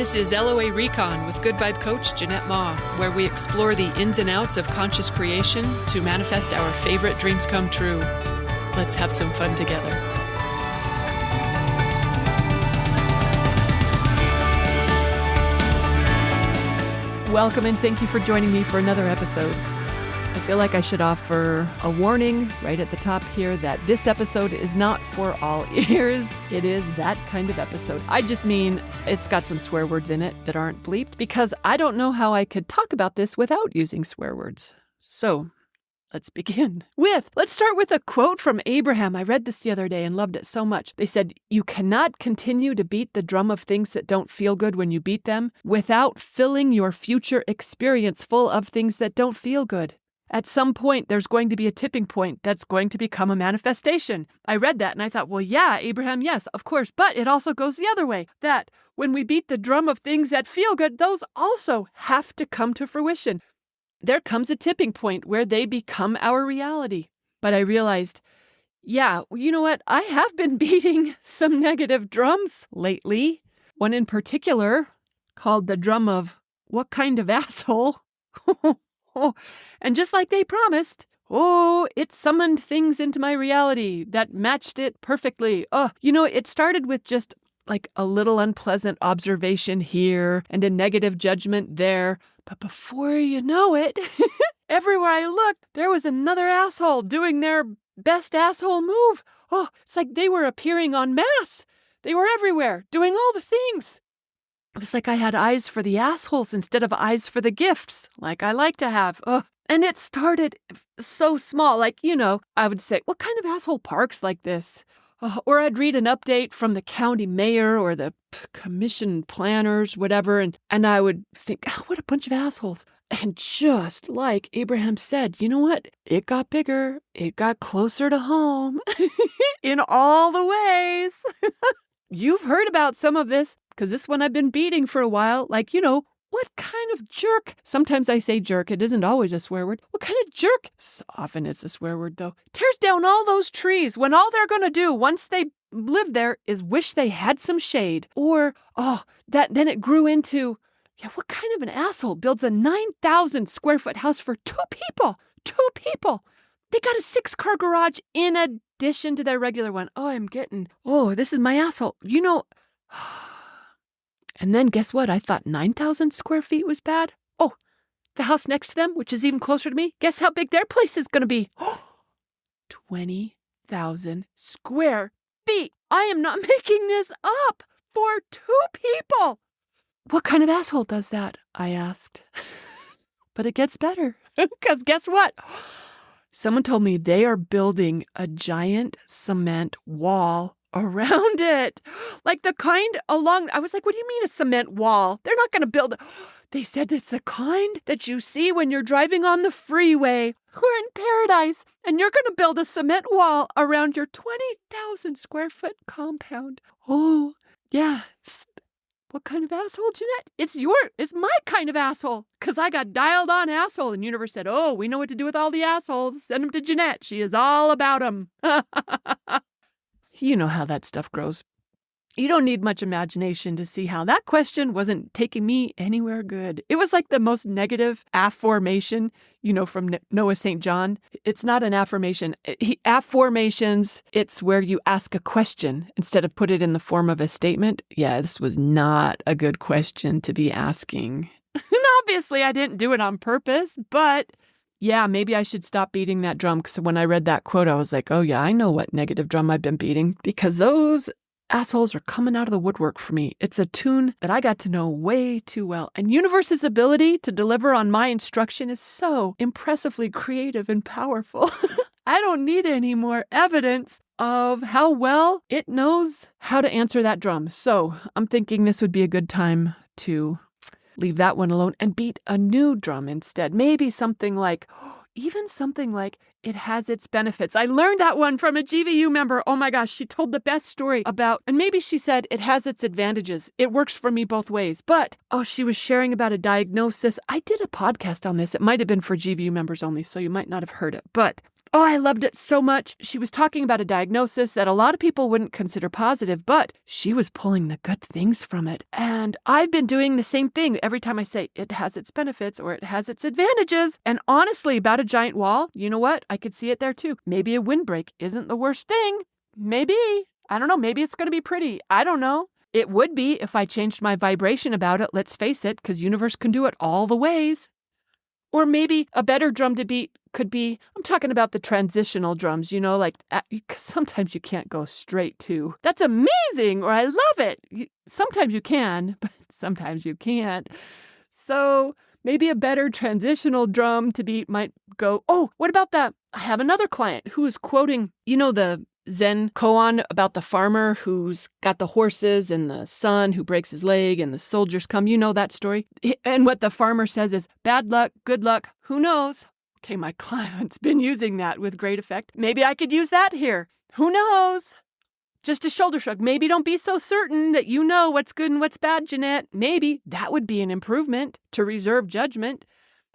This is LOA Recon with Good Vibe Coach Jeanette Ma, where we explore the ins and outs of conscious creation to manifest our favorite dreams come true. Let's have some fun together. Welcome and thank you for joining me for another episode. I feel like I should offer a warning right at the top here that this episode is not for all ears. It is that kind of episode. I just mean it's got some swear words in it that aren't bleeped because I don't know how I could talk about this without using swear words. So let's begin let's start with a quote from Abraham. I read this the other day and loved it so much. They said, "You cannot continue to beat the drum of things that don't feel good when you beat them without filling your future experience full of things that don't feel good. At some point, there's going to be a tipping point that's going to become a manifestation." I read that and I thought, well, yeah, Abraham, yes, of course. But it also goes the other way, that when we beat the drum of things that feel good, those also have to come to fruition. There comes a tipping point where they become our reality. But I realized, yeah, you know what? I have been beating some negative drums lately. One in particular called the drum of what kind of asshole? And just like they promised, it summoned things into my reality that matched it perfectly. It started with just like a little unpleasant observation here and a negative judgment there. But before you know it, everywhere I looked, there was another asshole doing their best asshole move. It's like they were appearing en masse. They were everywhere, doing all the things. It was like I had eyes for the assholes instead of eyes for the gifts, like I like to have. And it started so small, I would say, what kind of asshole parks like this? Or I'd read an update from the county mayor or the commission planners, whatever, and I would think, what a bunch of assholes. And just like Abraham said, you know what? It got bigger. It got closer to home in all the ways. You've heard about some of this, because this one I've been beating for a while. What kind of jerk? Sometimes I say jerk. It isn't always a swear word. What kind of jerk? So often it's a swear word, though. Tears down all those trees when all they're going to do once they live there is wish they had some shade. Or, then it grew into, what kind of an asshole builds a 9,000 square foot house for two people? Two people. They got a 6-car garage in addition to their regular one. This is my asshole. And then guess what? I thought 9,000 square feet was bad. The house next to them, which is even closer to me, guess how big their place is going to be? 20,000 square feet. I am not making this up for two people. What kind of asshole does that? I asked. But it gets better, because guess what? Someone told me they are building a giant cement wall around it. Like the kind along, I was like, what do you mean a cement wall? They're not going to build. They said it's the kind that you see when you're driving on the freeway. We're in paradise, and you're going to build a cement wall around your 20,000 square foot compound. Oh, yeah. What kind of asshole, Jeanette? It's my kind of asshole, because I got dialed on asshole, and Universe said, we know what to do with all the assholes. Send them to Jeanette. She is all about them. You know how that stuff grows. You don't need much imagination to see how that question wasn't taking me anywhere good. It was like the most negative affirmation, from Noah St. John. It's not an affirmation. Affirmations, it's where you ask a question instead of put it in the form of a statement. Yeah, this was not a good question to be asking. And obviously, I didn't do it on purpose, but yeah, maybe I should stop beating that drum, because when I read that quote, I was like, oh yeah, I know what negative drum I've been beating, because those assholes are coming out of the woodwork for me. It's a tune that I got to know way too well. And Universe's ability to deliver on my instruction is so impressively creative and powerful. I don't need any more evidence of how well it knows how to answer that drum. So I'm thinking this would be a good time to leave that one alone and beat a new drum instead. Maybe something like, it has its benefits. I learned that one from a GVU member. Oh my gosh, she told the best story about, and maybe she said it has its advantages. It works for me both ways. But, she was sharing about a diagnosis. I did a podcast on this. It might have been for GVU members only, so you might not have heard it. But Oh, I loved it so much. She was talking about a diagnosis that a lot of people wouldn't consider positive, but she was pulling the good things from it. And I've been doing the same thing every time I say it has its benefits or it has its advantages. And honestly, about a giant wall, you know what? I could see it there too. Maybe a windbreak isn't the worst thing. Maybe. I don't know. Maybe it's going to be pretty. I don't know. It would be if I changed my vibration about it, let's face it, because universe can do it all the ways. Or maybe a better drum to beat could be, I'm talking about the transitional drums, like sometimes you can't go straight to, that's amazing, or I love it. Sometimes you can, but sometimes you can't. So maybe a better transitional drum to beat might go, oh, what about that? I have another client who is quoting, the Zen koan about the farmer who's got the horses and the son who breaks his leg and the soldiers come. You know that story? And what the farmer says is, bad luck, good luck, who knows? Okay, my client's been using that with great effect. Maybe I could use that here. Who knows? Just a shoulder shrug. Maybe don't be so certain that you know what's good and what's bad, Jeanette. Maybe that would be an improvement to reserve judgment.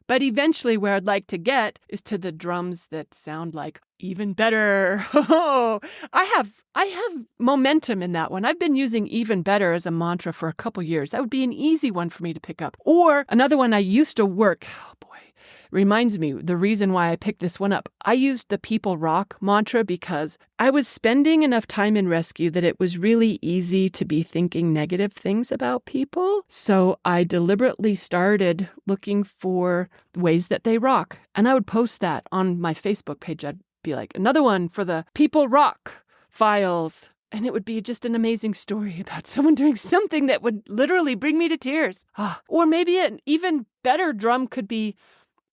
But eventually where I'd like to get is to the drums that sound like even better. Oh, I have momentum in that one. I've been using even better as a mantra for a couple years. That would be an easy one for me to pick up. Or another one I used to work. Oh boy, reminds me the reason why I picked this one up. I used the people rock mantra because I was spending enough time in rescue that it was really easy to be thinking negative things about people. So I deliberately started looking for ways that they rock. And I would post that on my Facebook page. I'd be like, another one for the people rock files. And it would be just an amazing story about someone doing something that would literally bring me to tears. Or maybe an even better drum could be,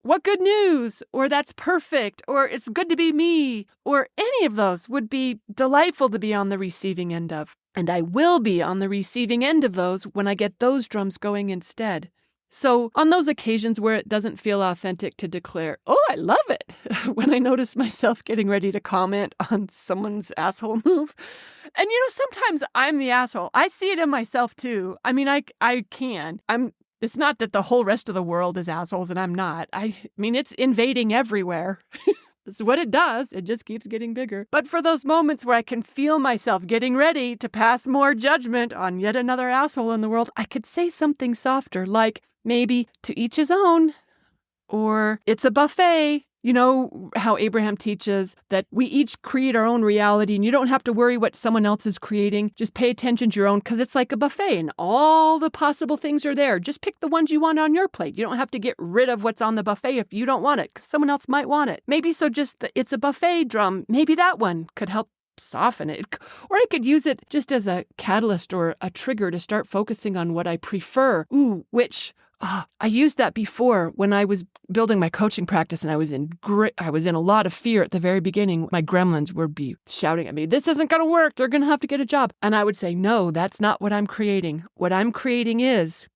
what good news, or that's perfect, or it's good to be me, or any of those would be delightful to be on the receiving end of. And I will be on the receiving end of those when I get those drums going instead. So on those occasions where it doesn't feel authentic to declare, oh, I love it, when I notice myself getting ready to comment on someone's asshole move. And sometimes I'm the asshole. I see it in myself too. I mean, I can. It's not that the whole rest of the world is assholes and I'm not. I mean, it's invading everywhere. That's what it does. It just keeps getting bigger. But for those moments where I can feel myself getting ready to pass more judgment on yet another asshole in the world, I could say something softer, like maybe to each his own, or it's a buffet. You know how Abraham teaches that we each create our own reality and you don't have to worry what someone else is creating. Just pay attention to your own because it's like a buffet and all the possible things are there. Just pick the ones you want on your plate. You don't have to get rid of what's on the buffet if you don't want it because someone else might want it. Maybe so just it's a buffet drum. Maybe that one could help soften it. Or I could use it just as a catalyst or a trigger to start focusing on what I prefer. I used that before when I was building my coaching practice and I was in a lot of fear at the very beginning. My gremlins would be shouting at me, this isn't going to work. You're going to have to get a job. And I would say, no, that's not what I'm creating. What I'm creating is.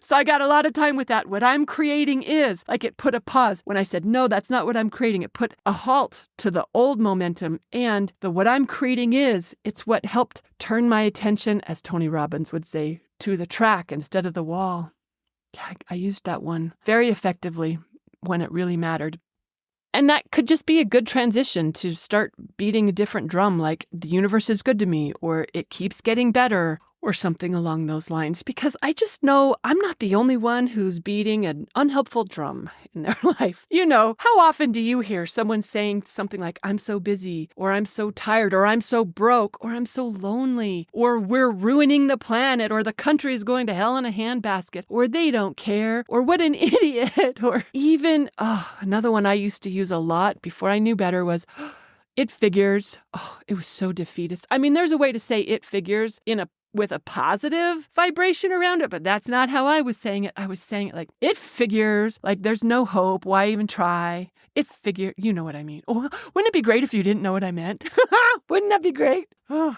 So I got a lot of time with that. What I'm creating is, like it put a pause. When I said, no, that's not what I'm creating. It put a halt to the old momentum. And what I'm creating is, it's what helped turn my attention, as Tony Robbins would say, to the track instead of the wall. Yeah, I used that one very effectively when it really mattered. And that could just be a good transition to start beating a different drum, like the universe is good to me, or it keeps getting better, or something along those lines. Because I just know I'm not the only one who's beating an unhelpful drum in their life. How often do you hear someone saying something like, I'm so busy, or I'm so tired, or I'm so broke, or I'm so lonely, or we're ruining the planet, or the country is going to hell in a handbasket, or they don't care, or what an idiot, or even, another one I used to use a lot before I knew better was, it figures. Oh, it was so defeatist. I mean, there's a way to say it figures with a positive vibration around it, but that's not how I was saying it. I was saying it like, it figures, like there's no hope. Why even try? It figure, you know what I mean. Oh, wouldn't it be great if you didn't know what I meant? Wouldn't that be great? Oh,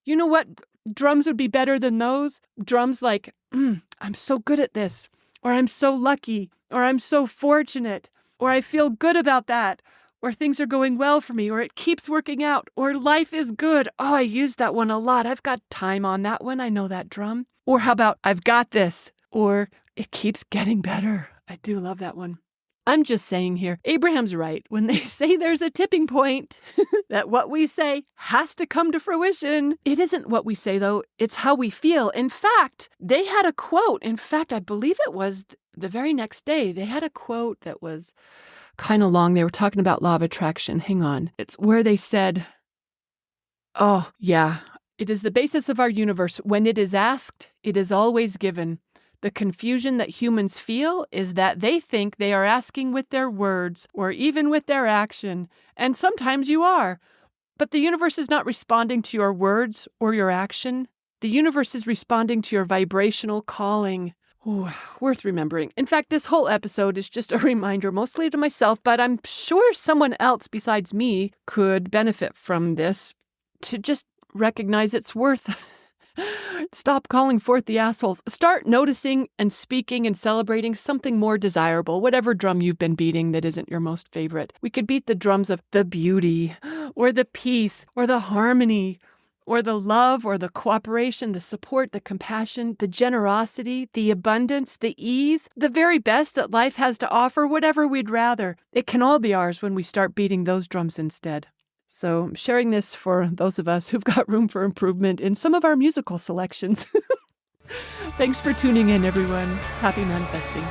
you know what? Drums would be better than those. Drums like, I'm so good at this, or I'm so lucky, or I'm so fortunate, or I feel good about that, or things are going well for me, or it keeps working out, or life is good. Oh, I use that one a lot. I've got time on that one. I know that drum. Or how about I've got this, or it keeps getting better. I do love that one. I'm just saying here, Abraham's right when they say there's a tipping point, that what we say has to come to fruition. It isn't what we say, though. It's how we feel. In fact, they had a quote. In fact, I believe it was the very next day. They had a quote that was kind of long. They were talking about law of attraction. Hang on. It's where they said, oh, yeah, it is the basis of our universe. When it is asked, it is always given. The confusion that humans feel is that they think they are asking with their words or even with their action, and sometimes you are. But the universe is not responding to your words or your action. The universe is responding to your vibrational calling. Ooh, worth remembering. In fact, this whole episode is just a reminder, mostly to myself, but I'm sure someone else besides me could benefit from this, to just recognize its worth. Stop calling forth the assholes. Start noticing and speaking and celebrating something more desirable, whatever drum you've been beating that isn't your most favorite. We could beat the drums of the beauty, or the peace, or the harmony, or the love, or the cooperation, the support, the compassion, the generosity, the abundance, the ease, the very best that life has to offer, whatever we'd rather. It can all be ours when we start beating those drums instead. So I'm sharing this for those of us who've got room for improvement in some of our musical selections. Thanks for tuning in, everyone. Happy manifesting.